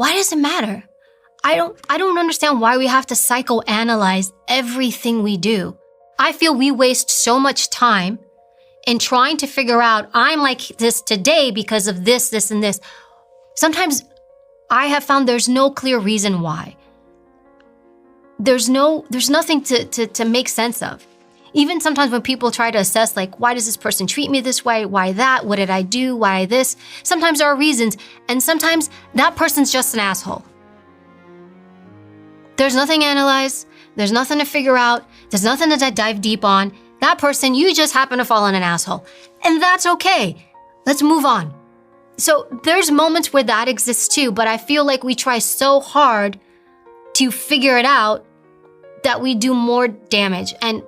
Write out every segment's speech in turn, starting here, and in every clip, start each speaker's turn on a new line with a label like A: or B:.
A: Why does it matter? I don't understand why we have to psychoanalyze everything we do. I feel we waste so much time in trying to figure out, I'm like this today because of this, this, and this. Sometimes I have found there's no clear reason why. There's nothing to make sense of. Even sometimes when people try to assess, like, why does this person treat me this way? Why that? What did I do? Why this? Sometimes there are reasons, and sometimes that person's just an asshole. There's nothing to analyze. There's nothing to figure out. There's nothing to dive deep on. That person, you just happen to fall on an asshole. And that's okay. Let's move on. So there's moments where that exists too, but I feel like we try so hard to figure it out that we do more damage. And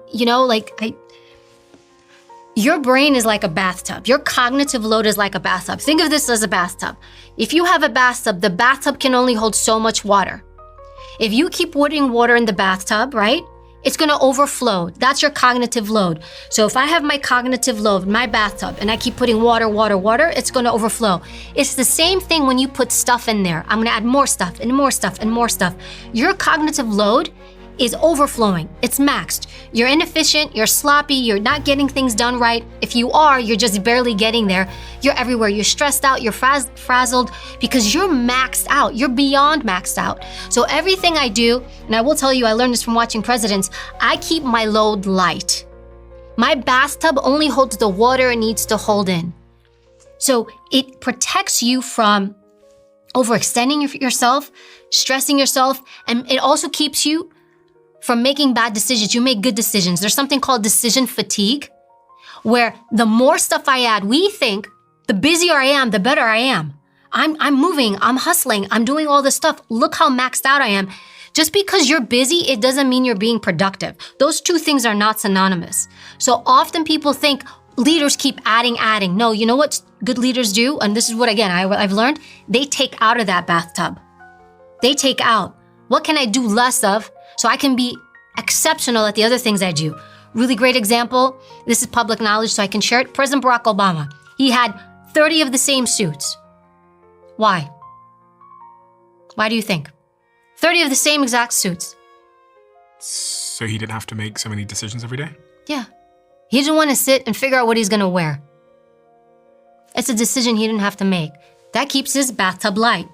A: your brain is like a bathtub. Your cognitive load is like a bathtub. Think of this as a bathtub. If you have a bathtub, the bathtub can only hold so much water. If you keep putting water in the bathtub, right, it's gonna overflow. That's your cognitive load. So if I have my cognitive load, my bathtub, and I keep putting water, it's gonna overflow. It's the same thing when you put stuff in there. I'm gonna add more stuff and more stuff and more stuff. Your cognitive load is overflowing. It's maxed. You're inefficient, you're sloppy, you're not getting things done right. If you are, you're just barely getting there. You're everywhere. You're stressed out, you're frazzled because you're maxed out. You're beyond maxed out. So everything I do, and I will tell you, I learned this from watching presidents, I keep my load light. My bathtub only holds the water it needs to hold in. So it protects you from overextending yourself, stressing yourself, and it also keeps you from making bad decisions. You make good decisions. There's something called decision fatigue, where the more stuff I add, we think the busier I am, the better I am. I'm moving, I'm hustling, I'm doing all this stuff. Look how maxed out I am. Just because you're busy, it doesn't mean you're being productive. Those two things are not synonymous. So often people think leaders keep adding. No, you know what good leaders do? And this is what, again, I've learned. They take out of that bathtub. They take out. What can I do less of so I can be exceptional at the other things I do? Really great example. This is public knowledge, so I can share it. President Barack Obama, he had 30 of the same suits. Why? Why do you think? 30 of the same exact suits.
B: So he didn't have to make so many decisions every day?
A: Yeah. He didn't want to sit and figure out what he's going to wear. It's a decision he didn't have to make. That keeps his bathtub light.